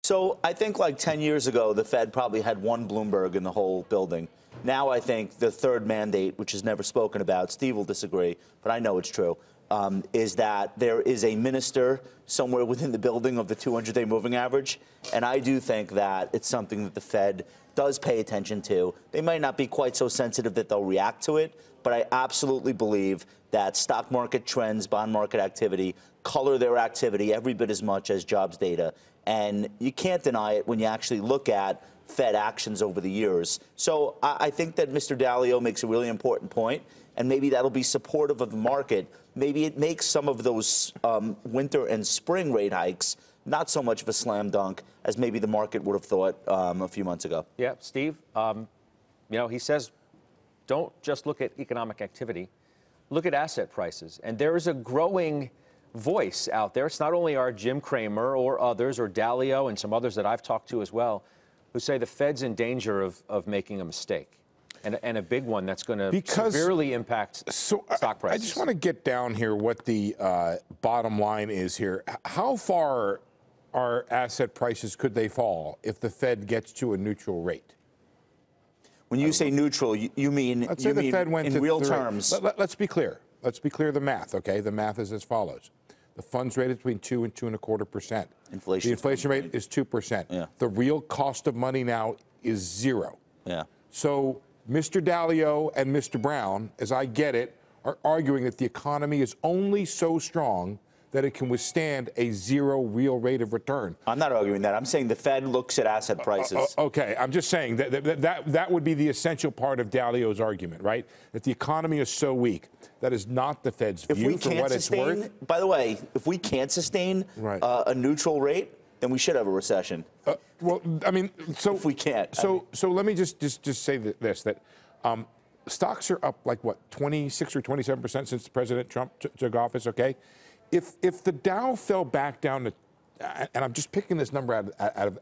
So I think like 10 years ago, the Fed probably had one Bloomberg in the whole building. Now I think the third mandate, which is never spoken about, Steve will disagree, but I know it's true, is that there is a minister somewhere within the building of the 200-day moving average. And I do think that it's something that the Fed does pay attention to. They might not be quite so sensitive that they'll react to it, but I absolutely believe that stock market trends, bond market activity, color their activity every bit as much as jobs data. And you can't deny it when you actually look at Fed actions over the years. So I think that Mr. Dalio makes a really important point, and maybe that'll be supportive of the market. Maybe it makes some of those winter and spring rate hikes not so much of a slam dunk as maybe the market would have thought a few months ago. Yeah, Steve, he says don't just look at economic activity, look at asset prices. And there is a growing voice out there. It's not only our Jim Cramer or others or Dalio and some others that I've talked to as well who say the Fed's in danger of making a mistake. And a big one that's going to severely impact stock prices. I just want to get down here what the bottom line is here. How far are asset prices, could they fall if the Fed gets to a neutral rate? When you say neutral, you mean, let's say the Fed went in to real terms. Let's be clear. Let's be clear the math, okay? The math is as follows. The funds rate is between 2 and 2.25%. Inflation. The inflation rate is 2%. Yeah. The real cost of money now is 0. Yeah. So Mr. Dalio and Mr. Brown, as I get it, are arguing that the economy is only so strong that it can withstand a 0 real rate of return. I'm not arguing that. I'm saying the Fed looks at asset prices. Okay, I'm just saying that would be the essential part of Dalio's argument, right? That the economy is so weak. That is not the Fed's view for what it's worth. By the way, if we can't sustain a neutral rate, then we should have a recession. Well, I mean, so if we can't. So let me just say this, that stocks are up like what, 26 or 27% since President Trump took office. Okay, if the Dow fell back down to, and I'm just picking this number out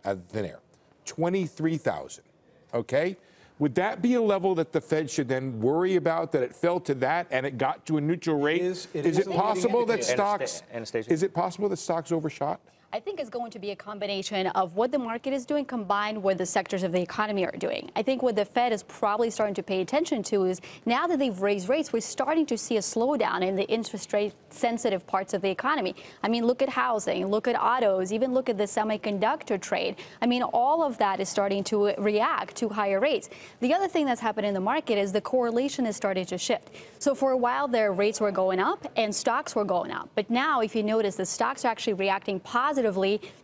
of thin air, 23,000. Okay. Would that be a level that the Fed should then worry about, that it fell to that and it got to a neutral rate? Is it possible that stocks? Anastasia. Is it possible that stocks overshot? I think it's going to be a combination of what the market is doing combined with the sectors of the economy are doing. I think what the Fed is probably starting to pay attention to is now that they've raised rates, we're starting to see a slowdown in the interest rate sensitive parts of the economy. I mean, look at housing, look at autos, even look at the semiconductor trade. I mean, all of that is starting to react to higher rates. The other thing that's happened in the market is the correlation is starting to shift. So for a while their rates were going up and stocks were going up. But now if you notice, the stocks are actually reacting positively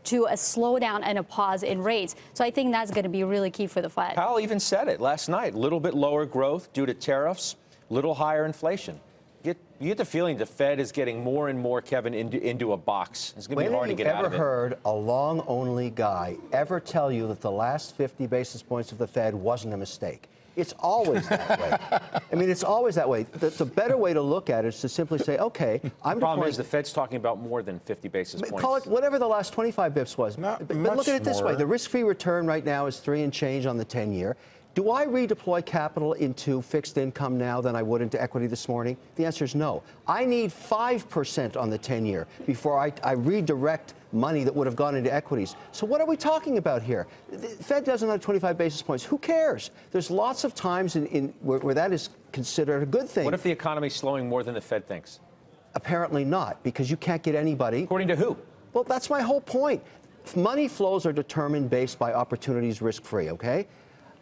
to a slowdown and a pause in rates. So I think that's going to be really key for the Fed. Powell even said it last night. A little bit lower growth due to tariffs, little higher inflation. You get the feeling the Fed is getting more and more, Kevin, into a box. It's going to be hard to get out of it. When have you ever heard a long-only guy ever tell you that the last 50 basis points of the Fed wasn't a mistake? It's always that way. I mean, it's always that way. The better way to look at it is to simply say, okay, I'm. The problem is the Fed's talking about more than 50 basis points. Call it whatever the last 25 bips was. But look at it this way. The risk-free return right now is 3 and change on the 10-year. Do I redeploy capital into fixed income now than I would into equity this morning? The answer is no. I need 5% on the 10-year before I redirect money that would have gone into equities. So what are we talking about here? The Fed does another 25 basis points. Who cares? There's lots of times where that is considered a good thing. What if the economy's slowing more than the Fed thinks? Apparently not, because you can't get anybody. According to who? Well, that's my whole point. Money flows are determined based by opportunities risk-free, okay?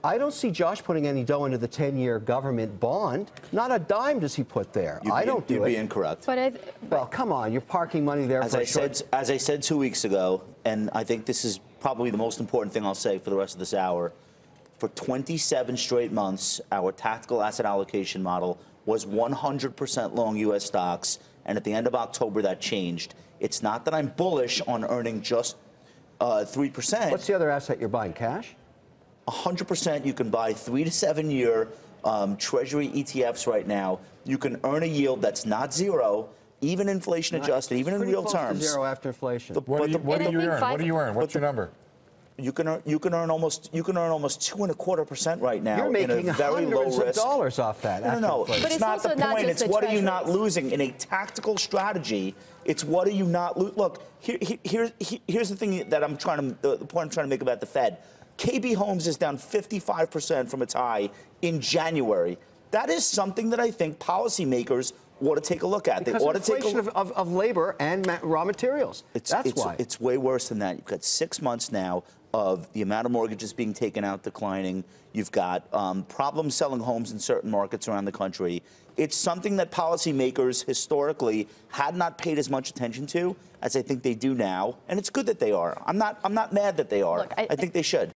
I don't see Josh putting any dough into the 10-year government bond. Not a dime does he put there. I don't do it. You'd be incorrect. Well, come on. You're parking money there as I said 2 weeks ago, and I think this is probably the most important thing I'll say for the rest of this hour. For 27 straight months, our tactical asset allocation model was 100% long U.S. stocks, and at the end of October, that changed. It's not that I'm bullish on earning just 3%. What's the other asset you're buying? Cash? 100% you can buy 3 to 7 year Treasury ETFs right now. You can earn a yield that's not 0, even inflation adjusted, even in real terms. To 0 after inflation. What do you earn? What do you earn? What's your number? You can earn almost 2.25% right now. You're making in a very low hundreds of risk. dollars off that. No. But It's it's not also the not point. just It's the what are you not treasuries. losing in a tactical strategy. It's what are you not look. Here's the thing that the point I'm trying to make about the Fed. KB Homes is down 55% from its high in January. That is something that I think policymakers ought to take a look at. Because they ought of to take a inflation of labor and raw materials. That's why. It's way worse than that. You've got 6 months now of the amount of mortgages being taken out declining. You've got problems selling homes in certain markets around the country. It's something that policymakers historically had not paid as much attention to as I think they do now, and it's good that they are. I'm not mad that they are. Look, I think they should.